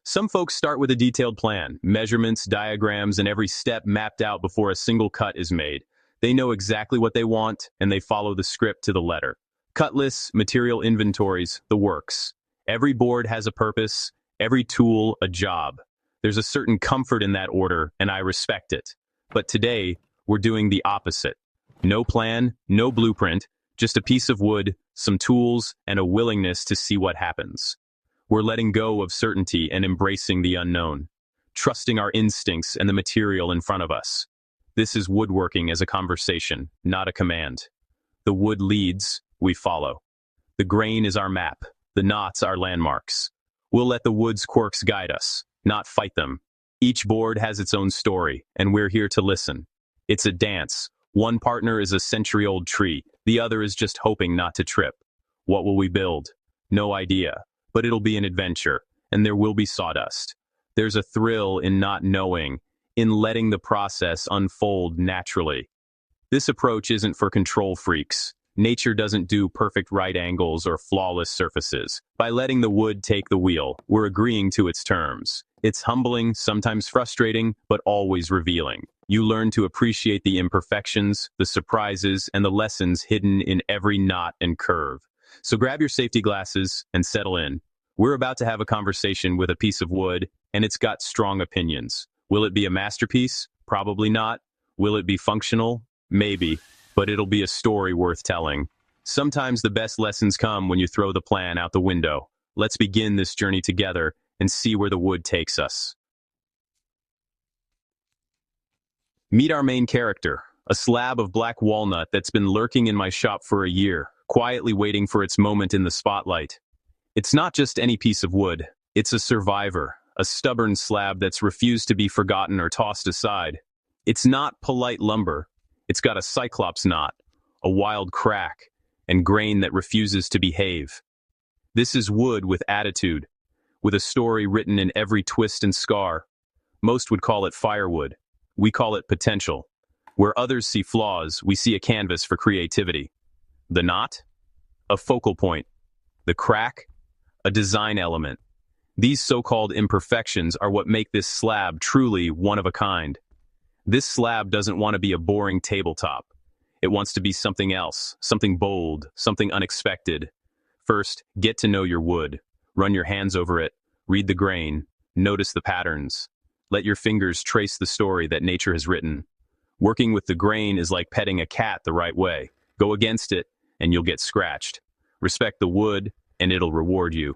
Some folks start with a detailed plan, measurements, diagrams, and every step mapped out before a single cut is made. They know exactly what they want, and they follow the script to the letter. Cut lists, material inventories, the works. Every board has a purpose, every tool a job. There's a certain comfort in that order, and I respect it. But today, we're doing the opposite. No plan, no blueprint, just a piece of wood, some tools, and a willingness to see what happens. We're letting go of certainty and embracing the unknown, trusting our instincts and the material in front of us. This is woodworking as a conversation, not a command. The wood leads, we follow. The grain is our map, the knots our landmarks. We'll let the wood's quirks guide us, not fight them. Each board has its own story, and we're here to listen. It's a dance. One partner is a century-old tree, the other is just hoping not to trip. What will we build? No idea. But it'll be an adventure, and there will be sawdust. There's a thrill in not knowing, in letting the process unfold naturally. This approach isn't for control freaks. Nature doesn't do perfect right angles or flawless surfaces. By letting the wood take the wheel, we're agreeing to its terms. It's humbling, sometimes frustrating, but always revealing. You learn to appreciate the imperfections, the surprises, and the lessons hidden in every knot and curve. So grab your safety glasses and settle in. We're about to have a conversation with a piece of wood, and it's got strong opinions. Will it be a masterpiece? Probably not. Will it be functional? Maybe. But it'll be a story worth telling. Sometimes the best lessons come when you throw the plan out the window. Let's begin this journey together and see where the wood takes us. Meet our main character, a slab of black walnut that's been lurking in my shop for a year, quietly waiting for its moment in the spotlight. It's not just any piece of wood. It's a survivor, a stubborn slab that's refused to be forgotten or tossed aside. It's not polite lumber. It's got a cyclops knot, a wild crack, and grain that refuses to behave. This is wood with attitude, with a story written in every twist and scar. Most would call it firewood. We call it potential. Where others see flaws, we see a canvas for creativity. The knot? A focal point. The crack? A design element. These so-called imperfections are what make this slab truly one of a kind. This slab doesn't want to be a boring tabletop. It wants to be something else, something bold, something unexpected. First, get to know your wood. Run your hands over it. Read the grain. Notice the patterns. Let your fingers trace the story that nature has written. Working with the grain is like petting a cat the right way. Go against it, and you'll get scratched. Respect the wood, and it'll reward you.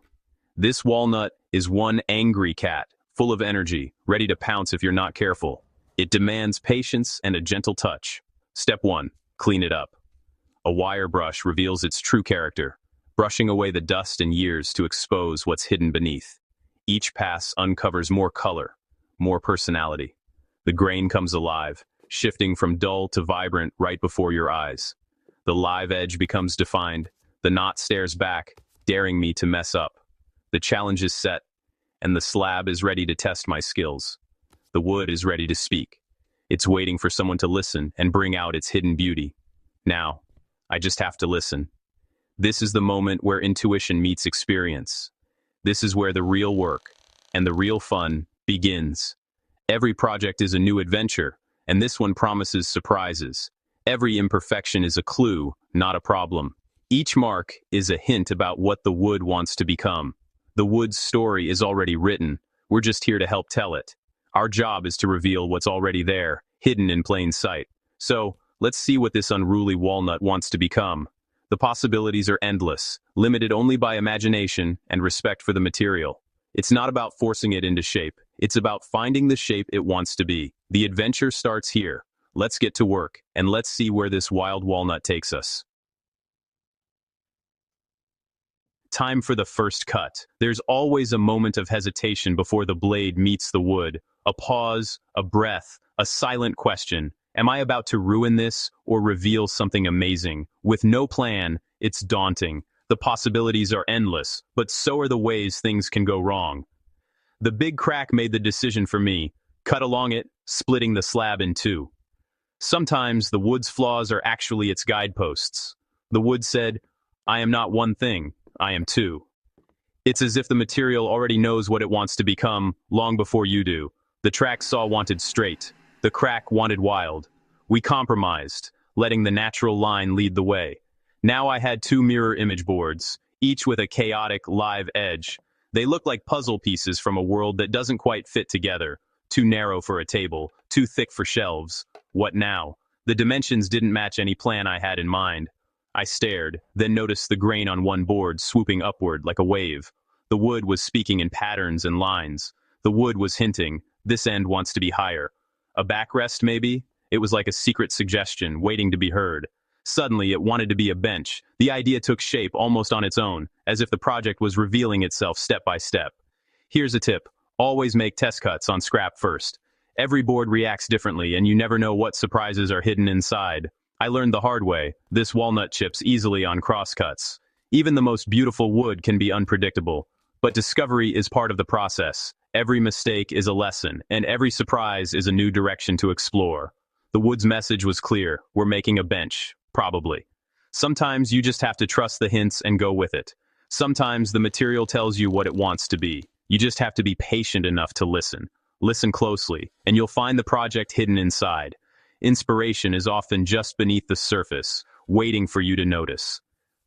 This walnut is one angry cat, full of energy, ready to pounce if you're not careful. It demands patience and a gentle touch. Step 1. Clean it up. A wire brush reveals its true character, brushing away the dust and years to expose what's hidden beneath. Each pass uncovers more color, more personality. The grain comes alive, shifting from dull to vibrant right before your eyes. The live edge becomes defined. The knot stares back, daring me to mess up. The challenge is set, and the slab is ready to test my skills. The wood is ready to speak. It's waiting for someone to listen and bring out its hidden beauty. Now, I just have to listen. This is the moment where intuition meets experience. This is where the real work and the real fun begins. Every project is a new adventure, and this one promises surprises. Every imperfection is a clue, not a problem. Each mark is a hint about what the wood wants to become. The wood's story is already written. We're just here to help tell it. Our job is to reveal what's already there, hidden in plain sight. So, let's see what this unruly walnut wants to become. The possibilities are endless, limited only by imagination and respect for the material. It's not about forcing it into shape. It's about finding the shape it wants to be. The adventure starts here. Let's get to work, and let's see where this wild walnut takes us. Time for the first cut. There's always a moment of hesitation before the blade meets the wood. A pause, a breath, a silent question. Am I about to ruin this or reveal something amazing? With no plan, it's daunting. The possibilities are endless, but so are the ways things can go wrong. The big crack made the decision for me. Cut along it, splitting the slab in two. Sometimes the wood's flaws are actually its guideposts. The wood said, I am not one thing, I am two. It's as if the material already knows what it wants to become long before you do. The track saw wanted straight. The crack wanted wild. We compromised, letting the natural line lead the way. Now I had two mirror image boards, each with a chaotic, live edge. They looked like puzzle pieces from a world that doesn't quite fit together. Too narrow for a table, too thick for shelves. What now? The dimensions didn't match any plan I had in mind. I stared, then noticed the grain on one board swooping upward like a wave. The wood was speaking in patterns and lines. The wood was hinting, this end wants to be higher. A backrest, maybe? It was like a secret suggestion, waiting to be heard. Suddenly, it wanted to be a bench. The idea took shape almost on its own, as if the project was revealing itself step by step. Here's a tip. Always make test cuts on scrap first. Every board reacts differently, and you never know what surprises are hidden inside. I learned the hard way. This walnut chips easily on crosscuts. Even the most beautiful wood can be unpredictable. But discovery is part of the process. Every mistake is a lesson, and every surprise is a new direction to explore. The wood's message was clear. We're making a bench. Probably. Sometimes you just have to trust the hints and go with it. Sometimes the material tells you what it wants to be. You just have to be patient enough to listen. Listen closely, and you'll find the project hidden inside. Inspiration is often just beneath the surface, waiting for you to notice.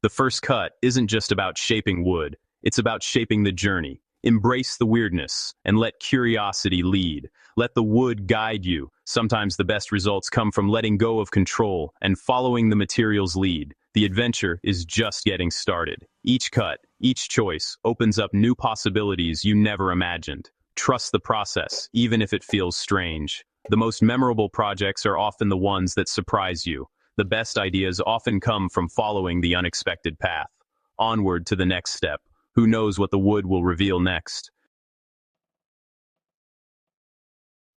The first cut isn't just about shaping wood, it's about shaping the journey. Embrace the weirdness, and let curiosity lead. Let the wood guide you. Sometimes the best results come from letting go of control and following the material's lead. The adventure is just getting started. Each cut, each choice, opens up new possibilities you never imagined. Trust the process, even if it feels strange. The most memorable projects are often the ones that surprise you. The best ideas often come from following the unexpected path. Onward to the next step. Who knows what the wood will reveal next?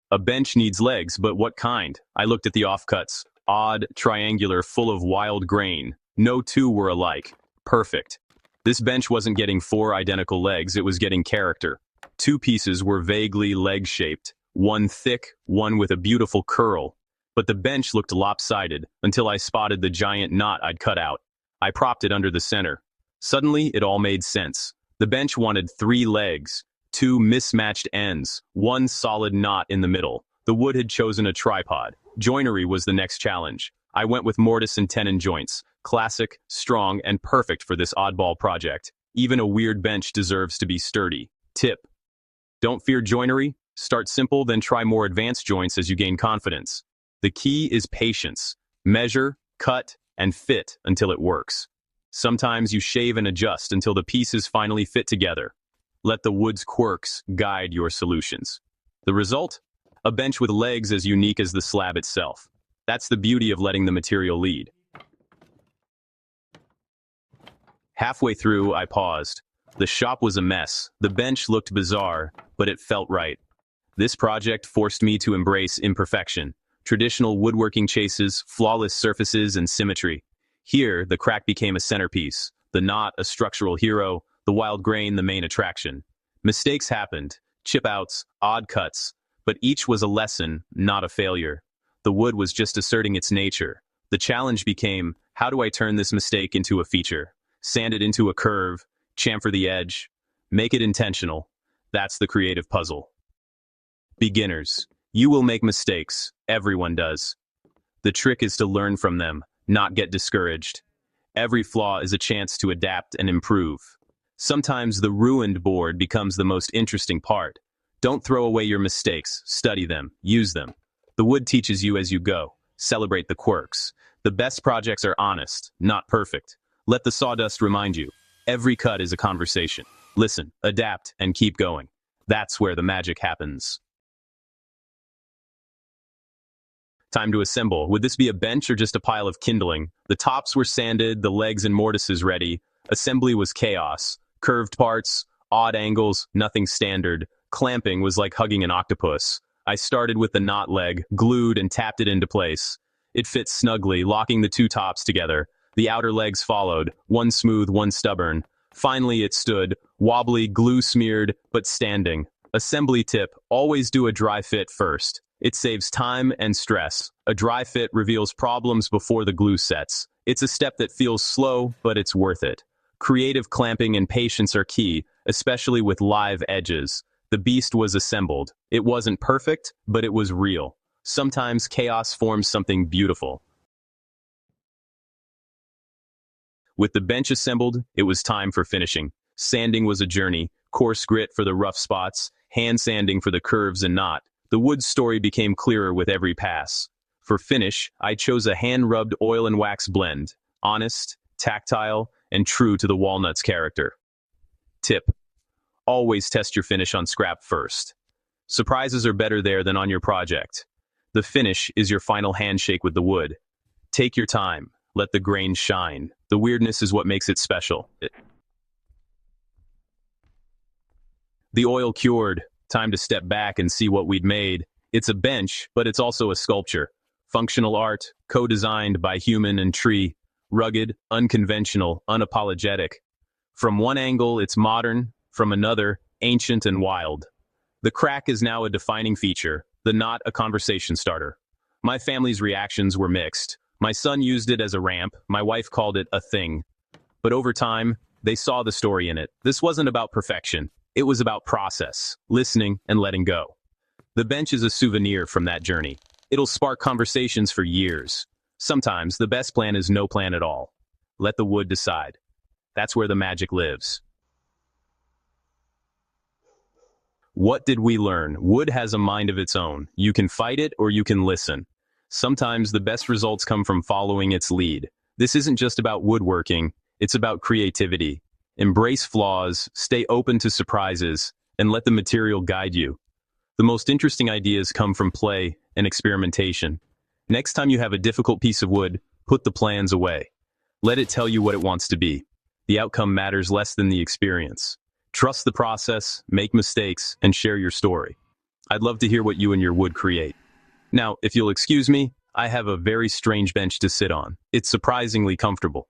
A bench needs legs, but what kind? I looked at the offcuts. Odd, triangular, full of wild grain. No two were alike. Perfect. This bench wasn't getting four identical legs, it was getting character. Two pieces were vaguely leg-shaped, one thick, one with a beautiful curl. But the bench looked lopsided until I spotted the giant knot I'd cut out. I propped it under the center. Suddenly, it all made sense. The bench wanted three legs, two mismatched ends, one solid knot in the middle. The wood had chosen a tripod. Joinery was the next challenge. I went with mortise and tenon joints, classic, strong, and perfect for this oddball project. Even a weird bench deserves to be sturdy. Tip: don't fear joinery. Start simple, then try more advanced joints as you gain confidence. The key is patience. Measure, cut, and fit until it works. Sometimes you shave and adjust until the pieces finally fit together. Let the wood's quirks guide your solutions. The result? A bench with legs as unique as the slab itself. That's the beauty of letting the material lead. Halfway through, I paused. The shop was a mess. The bench looked bizarre, but it felt right. This project forced me to embrace imperfection. Traditional woodworking chases, flawless surfaces, and symmetry. Here, the crack became a centerpiece, the knot a structural hero, the wild grain the main attraction. Mistakes happened, chip-outs, odd cuts, but each was a lesson, not a failure. The wood was just asserting its nature. The challenge became, how do I turn this mistake into a feature? Sand it into a curve, chamfer the edge, make it intentional. That's the creative puzzle. Beginners, you will make mistakes. Everyone does. The trick is to learn from them, not get discouraged. Every flaw is a chance to adapt and improve. Sometimes the ruined board becomes the most interesting part. Don't throw away your mistakes, study them, use them. The wood teaches you as you go. Celebrate the quirks. The best projects are honest, not perfect. Let the sawdust remind you. Every cut is a conversation. Listen, adapt, and keep going. That's where the magic happens. Time to assemble. Would this be a bench or just a pile of kindling? The tops were sanded, the legs and mortises ready. Assembly was chaos. Curved parts, odd angles, nothing standard. Clamping was like hugging an octopus. I started with the knot leg, glued and tapped it into place. It fit snugly, locking the two tops together. The outer legs followed, one smooth, one stubborn. Finally it stood, wobbly, glue-smeared, but standing. Assembly tip: always do a dry fit first. It saves time and stress. A dry fit reveals problems before the glue sets. It's a step that feels slow, but it's worth it. Creative clamping and patience are key, especially with live edges. The beast was assembled. It wasn't perfect, but it was real. Sometimes chaos forms something beautiful. With the bench assembled, it was time for finishing. Sanding was a journey, coarse grit for the rough spots, hand sanding for the curves and knot. The wood story became clearer with every pass. For finish, I chose a hand-rubbed oil and wax blend, honest, tactile, and true to the walnut's character. Tip: always test your finish on scrap first. Surprises are better there than on your project. The finish is your final handshake with the wood. Take your time, let the grain shine. The weirdness is what makes it special. The oil cured, time to step back and see what we'd made. It's a bench, but it's also a sculpture. Functional art, co-designed by human and tree. Rugged, unconventional, unapologetic. From one angle, it's modern. From another, ancient and wild. The crack is now a defining feature, the knot a conversation starter. My family's reactions were mixed. My son used it as a ramp, my wife called it a thing. But over time, they saw the story in it. This wasn't about perfection. It was about process, listening, and letting go. The bench is a souvenir from that journey. It'll spark conversations for years. Sometimes the best plan is no plan at all. Let the wood decide. That's where the magic lives. What did we learn? Wood has a mind of its own. You can fight it or you can listen. Sometimes the best results come from following its lead. This isn't just about woodworking, it's about creativity. Embrace flaws, stay open to surprises, and let the material guide you. The most interesting ideas come from play and experimentation. Next time you have a difficult piece of wood, put the plans away. Let it tell you what it wants to be. The outcome matters less than the experience. Trust the process, make mistakes, and share your story. I'd love to hear what you and your wood create. Now, if you'll excuse me, I have a very strange bench to sit on. It's surprisingly comfortable.